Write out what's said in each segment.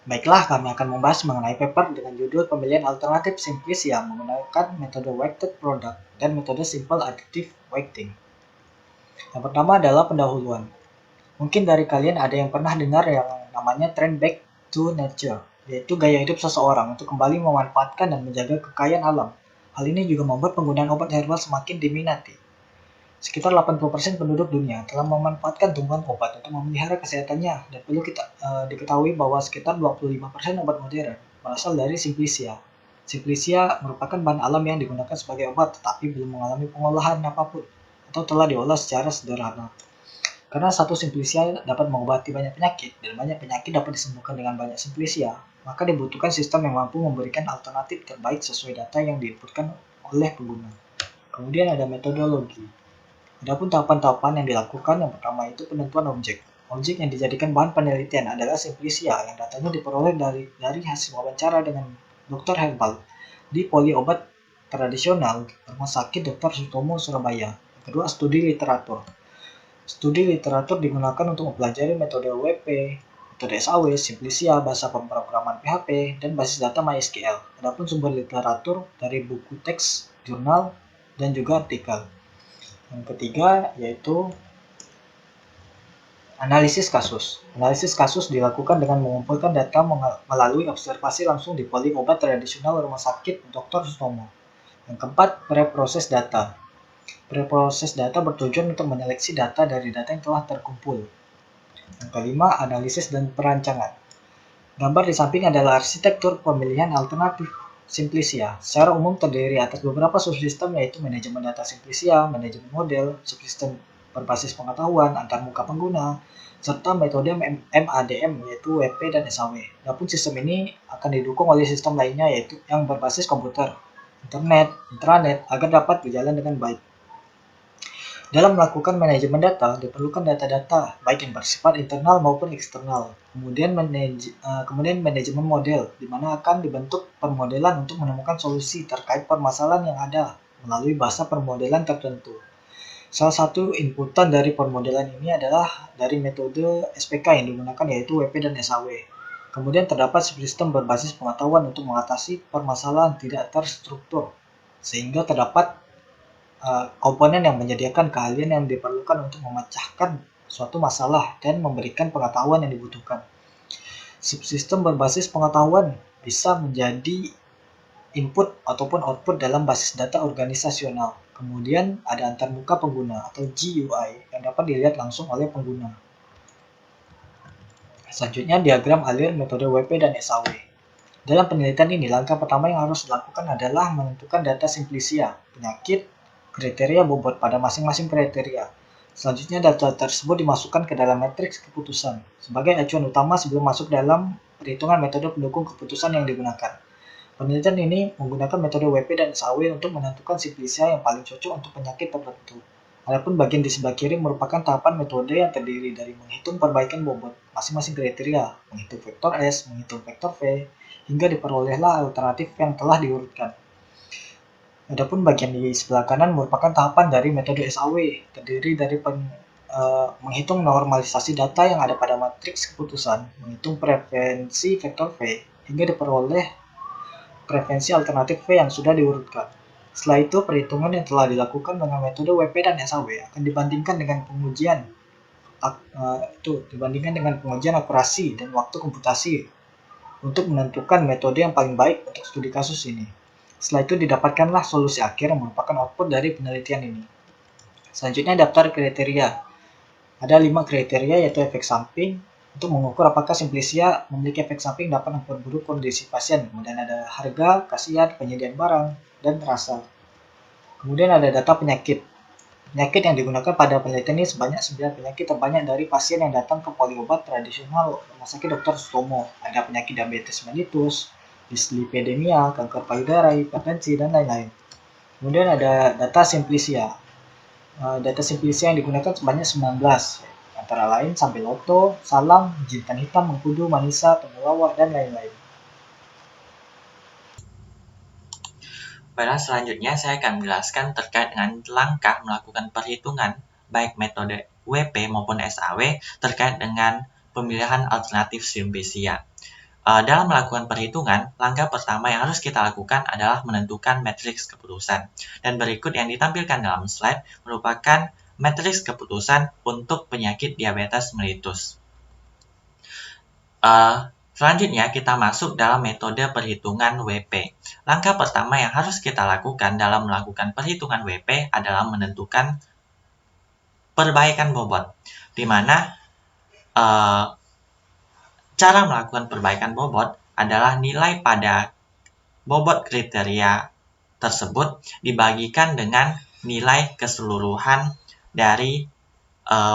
Baiklah, kami akan membahas mengenai paper dengan judul pemilihan alternatif simplisia menggunakan metode weighted product dan metode simple additive weighting. Yang pertama adalah pendahuluan. Mungkin dari kalian ada yang pernah dengar yang namanya trend back to nature, yaitu gaya hidup seseorang untuk kembali memanfaatkan dan menjaga kekayaan alam. Hal ini juga membuat penggunaan obat herbal semakin diminati. Sekitar 80% penduduk dunia telah memanfaatkan tumbuhan obat untuk memelihara kesehatannya, dan perlu diketahui bahwa sekitar 25% obat modern berasal dari Simplicia. Simplicia merupakan bahan alam yang digunakan sebagai obat tetapi belum mengalami pengolahan apapun atau telah diolah secara sederhana. Karena satu Simplicia dapat mengobati banyak penyakit dan banyak penyakit dapat disembuhkan dengan banyak Simplicia, maka dibutuhkan sistem yang mampu memberikan alternatif terbaik sesuai data yang diinputkan oleh pengguna. Kemudian ada metodologi. Adapun tahapan-tahapan yang dilakukan, yang pertama itu penentuan objek. Objek yang dijadikan bahan penelitian adalah Simplicia yang datanya diperoleh dari hasil wawancara dengan dokter herbal di poli obat tradisional Rumah Sakit Dr. Sutomo Surabaya. Yang kedua, studi literatur. Studi literatur digunakan untuk mempelajari metode WP, metode SAW, Simplicia, bahasa pemrograman PHP, dan basis data MySQL. Adapun sumber literatur dari buku teks, jurnal, dan juga artikel. Yang ketiga yaitu analisis kasus. Analisis kasus dilakukan dengan mengumpulkan data melalui observasi langsung di poli obat tradisional Rumah Sakit Dr. Sutomo. Yang keempat, preproses data. Preproses data bertujuan untuk menyeleksi data dari data yang telah terkumpul. Yang kelima, analisis dan perancangan. Gambar di samping adalah arsitektur pemilihan alternatif Simplicia. Secara umum terdiri atas beberapa subsistem, yaitu manajemen data Simplicia, manajemen model, subsistem berbasis pengetahuan antarmuka pengguna, serta metode MADM yaitu WP dan SAW. Adapun sistem ini akan didukung oleh sistem lainnya yaitu yang berbasis komputer, internet, intranet agar dapat berjalan dengan baik. Dalam melakukan manajemen data, diperlukan data-data baik yang bersifat internal maupun eksternal. Kemudian manajemen model, di mana akan dibentuk permodelan untuk menemukan solusi terkait permasalahan yang ada melalui bahasa permodelan tertentu. Salah satu inputan dari permodelan ini adalah dari metode SPK yang digunakan yaitu WP dan SAW. Kemudian terdapat subsistem berbasis pengetahuan untuk mengatasi permasalahan tidak terstruktur, sehingga terdapat komponen yang menyediakan keahlian yang diperlukan untuk memecahkan suatu masalah dan memberikan pengetahuan yang dibutuhkan. Subsistem berbasis pengetahuan bisa menjadi input ataupun output dalam basis data organisasional. Kemudian ada antarmuka pengguna atau GUI yang dapat dilihat langsung oleh pengguna. Selanjutnya diagram alir metode WP dan SAW. Dalam penelitian ini, langkah pertama yang harus dilakukan adalah menentukan data Simplicia, penyakit, kriteria bobot pada masing-masing kriteria. Selanjutnya data tersebut dimasukkan ke dalam matriks keputusan sebagai acuan utama sebelum masuk dalam perhitungan metode pendukung keputusan yang digunakan. Penelitian ini menggunakan metode WP dan SAW untuk menentukan Simplicia yang paling cocok untuk penyakit tertentu. Adapun bagian di sebelah kiri merupakan tahapan metode yang terdiri dari menghitung perbaikan bobot masing-masing kriteria, menghitung vektor S, menghitung vektor V, hingga diperolehlah alternatif yang telah diurutkan. Adapun bagian di sebelah kanan merupakan tahapan dari metode SAW, terdiri dari menghitung normalisasi data yang ada pada matriks keputusan, menghitung preferensi vektor V, hingga diperoleh preferensi alternatif V yang sudah diurutkan. Setelah itu, perhitungan yang telah dilakukan dengan metode WP dan SAW akan dibandingkan dengan pengujian akurasi dan waktu komputasi untuk menentukan metode yang paling baik untuk studi kasus ini. Setelah itu didapatkanlah solusi akhir yang merupakan output dari penelitian ini. Selanjutnya daftar kriteria. Ada 5 kriteria yaitu efek samping untuk mengukur apakah Simplicia memiliki efek samping dapat memperburuk kondisi pasien. Kemudian ada harga, khasiat, penyediaan barang, dan rasa. Kemudian ada data penyakit. Penyakit yang digunakan pada penelitian ini sebanyak 9 penyakit terbanyak dari pasien yang datang ke poliobat tradisional Rumah Sakit Dr. Sutomo. Ada penyakit diabetes mellitus, dislipidemia, kanker payudara, hipertensi, dan lain-lain. Kemudian ada data Simplicia. Data Simplicia yang digunakan sebanyak 19, antara lain Sampiloto, Salam, Jintan Hitam, Mengkudu, Manisa, Temulawak, dan lain-lain. Pada selanjutnya saya akan menjelaskan terkait dengan langkah melakukan perhitungan baik metode WP maupun SAW terkait dengan pemilihan alternatif Simplicia. dalam melakukan perhitungan, langkah pertama yang harus kita lakukan adalah menentukan matriks keputusan. Dan berikut yang ditampilkan dalam slide merupakan matriks keputusan untuk penyakit diabetes mellitus. Selanjutnya, kita masuk dalam metode perhitungan WP. Langkah pertama yang harus kita lakukan dalam melakukan perhitungan WP adalah menentukan perbaikan bobot, di mana cara melakukan perbaikan bobot adalah nilai pada bobot kriteria tersebut dibagikan dengan nilai keseluruhan dari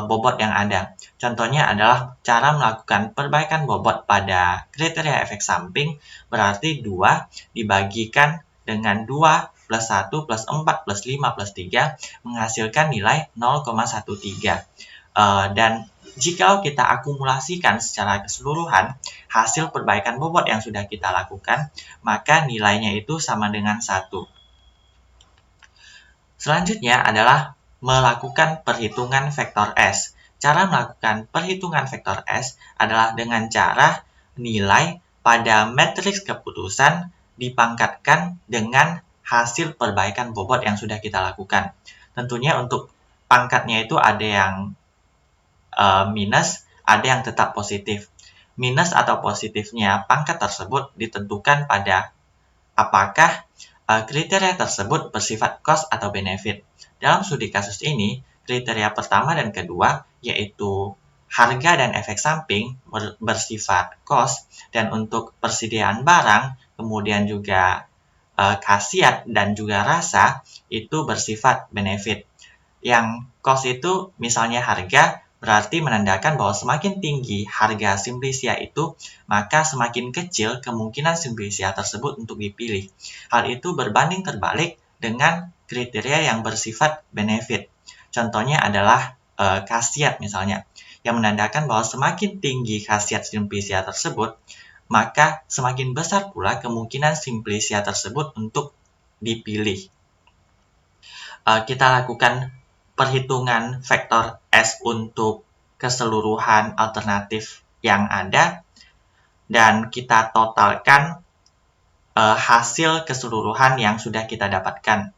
bobot yang ada. Contohnya adalah cara melakukan perbaikan bobot pada kriteria efek samping berarti 2 dibagikan dengan 2 plus 1 plus 4 plus 5 plus 3 menghasilkan nilai 0,13. Dan jika kita akumulasikan secara keseluruhan hasil perbaikan bobot yang sudah kita lakukan, maka nilainya itu sama dengan 1. Selanjutnya adalah melakukan perhitungan vektor S. Cara melakukan perhitungan vektor S adalah dengan cara nilai pada matriks keputusan dipangkatkan dengan hasil perbaikan bobot yang sudah kita lakukan. Tentunya untuk pangkatnya itu ada yang minus, ada yang tetap positif. Minus atau positifnya pangkat tersebut ditentukan pada apakah kriteria tersebut bersifat cost atau benefit. Dalam studi kasus ini, kriteria pertama dan kedua yaitu harga dan efek samping bersifat cost, dan untuk persediaan barang, kemudian juga khasiat dan juga rasa itu bersifat benefit. Yang cost itu misalnya harga, berarti menandakan bahwa semakin tinggi harga simplisia itu, maka semakin kecil kemungkinan simplisia tersebut untuk dipilih. Hal itu berbanding terbalik dengan kriteria yang bersifat benefit. Contohnya adalah khasiat misalnya, yang menandakan bahwa semakin tinggi khasiat simplisia tersebut, maka semakin besar pula kemungkinan simplisia tersebut untuk dipilih. Kita lakukan perhitungan vektor S untuk keseluruhan alternatif yang ada, dan kita totalkan hasil keseluruhan yang sudah kita dapatkan.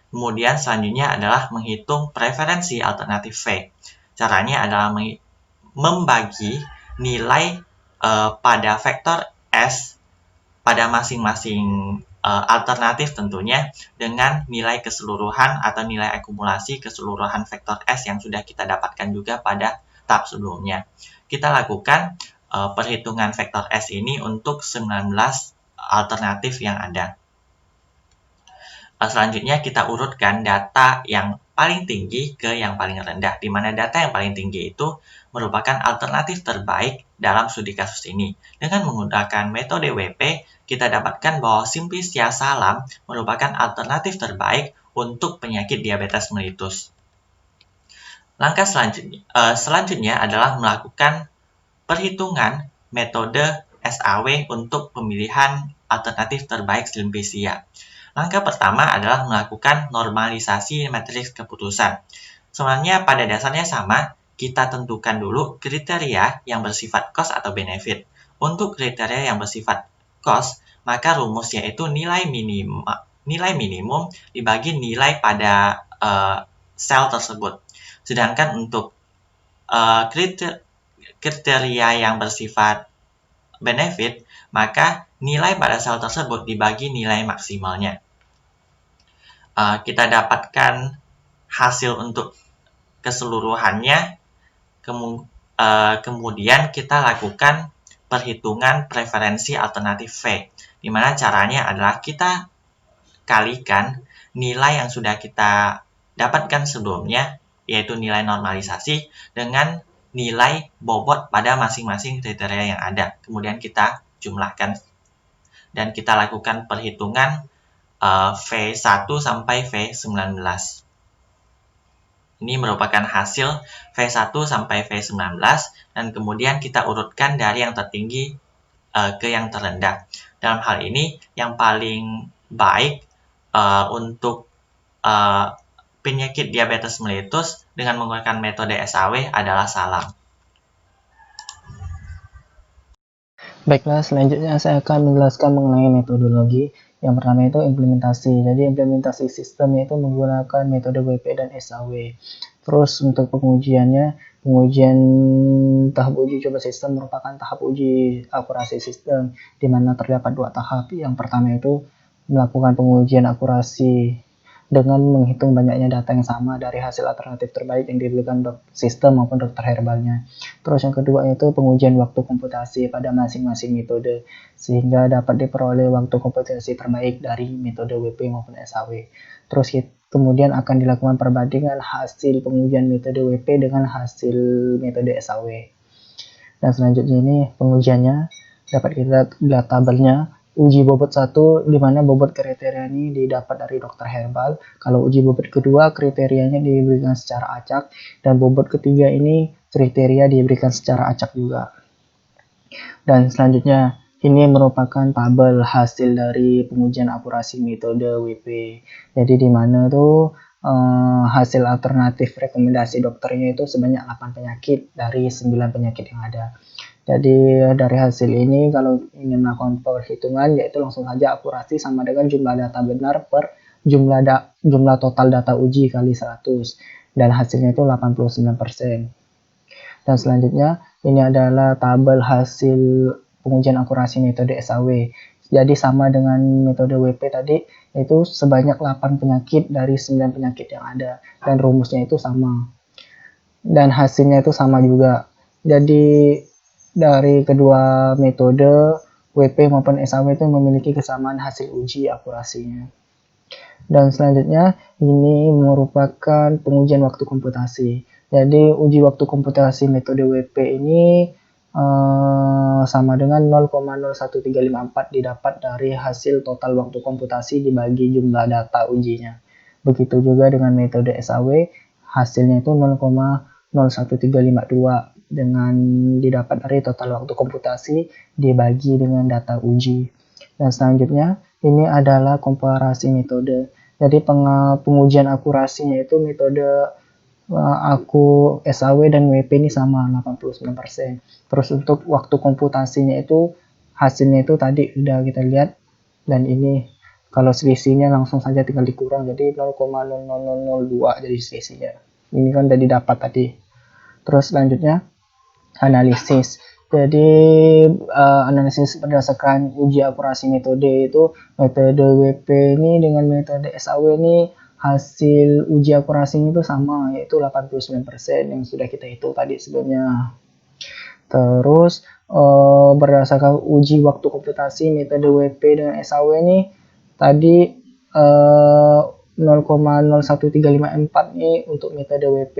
Kemudian selanjutnya adalah menghitung preferensi alternatif V. Caranya adalah membagi nilai pada vektor S pada masing-masing alternatif tentunya dengan nilai keseluruhan atau nilai akumulasi keseluruhan vektor S yang sudah kita dapatkan juga pada tahap sebelumnya. Kita lakukan perhitungan vektor S ini untuk 19 alternatif yang ada. Selanjutnya kita urutkan data yang paling tinggi ke yang paling rendah, di mana data yang paling tinggi itu merupakan alternatif terbaik dalam studi kasus ini. Dengan menggunakan metode WP, kita dapatkan bahwa simplisia salam merupakan alternatif terbaik untuk penyakit diabetes mellitus. Langkah selanjutnya adalah melakukan perhitungan metode SAW untuk pemilihan alternatif terbaik simplisia. Langkah pertama adalah melakukan normalisasi matriks keputusan. Sebenarnya pada dasarnya sama, kita tentukan dulu kriteria yang bersifat cost atau benefit. Untuk kriteria yang bersifat cost, maka rumusnya itu nilai minimum dibagi nilai pada sel tersebut. Sedangkan untuk kriteria yang bersifat benefit, maka nilai pada sel tersebut dibagi nilai maksimalnya. Kita dapatkan hasil untuk keseluruhannya, kemudian kita lakukan perhitungan preferensi alternatif V, di mana caranya adalah kita kalikan nilai yang sudah kita dapatkan sebelumnya, yaitu nilai normalisasi, dengan nilai bobot pada masing-masing kriteria yang ada. Kemudian kita jumlahkan dan kita lakukan perhitungan V1 sampai V19. Ini merupakan hasil V1 sampai V19, dan kemudian kita urutkan dari yang tertinggi ke yang terendah. Dalam hal ini, yang paling baik untuk penyakit diabetes mellitus dengan menggunakan metode SAW adalah salam. Baiklah, selanjutnya saya akan menjelaskan mengenai metodologi. Yang pertama itu implementasi. Jadi implementasi sistem yaitu menggunakan metode WP dan SAW. Terus untuk pengujiannya, pengujian tahap uji coba sistem merupakan tahap uji akurasi sistem, di mana terdapat dua tahap. Yang pertama itu melakukan pengujian akurasi dengan menghitung banyaknya data yang sama dari hasil alternatif terbaik yang diberikan sistem maupun dokter herbalnya. Terus yang kedua itu pengujian waktu komputasi pada masing-masing metode, sehingga dapat diperoleh waktu komputasi terbaik dari metode WP maupun SAW. Terus kemudian akan dilakukan perbandingan hasil pengujian metode WP dengan hasil metode SAW. Dan selanjutnya ini pengujiannya, dapat kita lihat tabelnya. Uji bobot 1 di mana bobot kriteria ini didapat dari dokter herbal. Kalau uji bobot kedua kriterianya diberikan secara acak, dan bobot ketiga ini kriteria diberikan secara acak juga. Dan selanjutnya ini merupakan tabel hasil dari pengujian akurasi metode WP. Jadi di mana tuh hasil alternatif rekomendasi dokternya itu sebanyak 8 penyakit dari 9 penyakit yang ada. Jadi dari hasil ini kalau ingin melakukan perhitungan yaitu langsung saja akurasi sama dengan jumlah data benar per jumlah total data uji kali 100, dan hasilnya itu 89%. Dan selanjutnya ini adalah tabel hasil pengujian akurasi metode SAW. Jadi sama dengan metode WP tadi, itu sebanyak 8 penyakit dari 9 penyakit yang ada, dan rumusnya itu sama. Dan hasilnya itu sama juga. Jadi dari kedua metode WP maupun SAW itu memiliki kesamaan hasil uji akurasinya. Dan selanjutnya ini merupakan pengujian waktu komputasi. Jadi uji waktu komputasi metode WP ini sama dengan 0,01354 didapat dari hasil total waktu komputasi dibagi jumlah data ujinya. Begitu juga dengan metode SAW, hasilnya itu 0,01352 dengan didapat dari total waktu komputasi dibagi dengan data uji. Dan selanjutnya ini adalah komparasi metode. Jadi pengujian akurasinya itu metode aku SAW dan WP ini sama 89%. Terus untuk waktu komputasinya itu hasilnya itu tadi udah kita lihat, dan ini kalau selisihnya langsung saja tinggal dikurang, jadi 0,0002 jadi selisihnya. Ini kan udah didapat tadi. Terus selanjutnya analisis. Jadi analisis berdasarkan uji akurasi metode itu metode WP ini dengan metode SAW ini hasil uji akurasinya itu sama, yaitu 89% yang sudah kita hitung tadi sebelumnya. Terus berdasarkan uji waktu komputasi metode WP dengan SAW ini tadi 0,01354 nih untuk metode WP.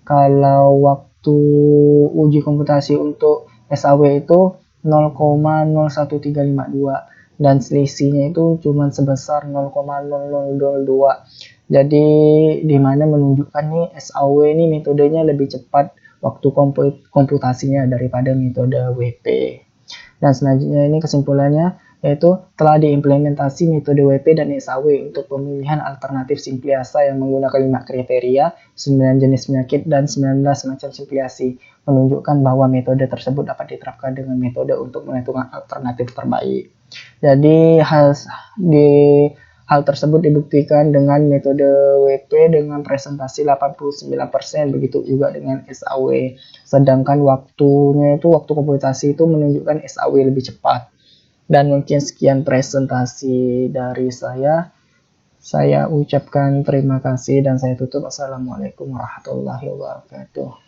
Kalau waktu uji komputasi untuk SAW itu 0,01352, dan selisihnya itu cuma sebesar 0,0002. Jadi dimana menunjukkan nih SAW ini metodenya lebih cepat waktu komputasinya daripada metode WP. Dan selanjutnya ini kesimpulannya, yaitu telah diimplementasi metode WP dan SAW untuk pemilihan alternatif simpliasa yang menggunakan 5 kriteria, 9 jenis penyakit, dan 19 macam simpliasi, menunjukkan bahwa metode tersebut dapat diterapkan dengan metode untuk menentukan alternatif terbaik. Jadi hal tersebut dibuktikan dengan metode WP dengan presentasi 89%, begitu juga dengan SAW. Sedangkan waktu komputasi itu menunjukkan SAW lebih cepat. Dan mungkin sekian presentasi dari saya. Saya ucapkan terima kasih dan saya tutup. Assalamualaikum warahmatullahi wabarakatuh.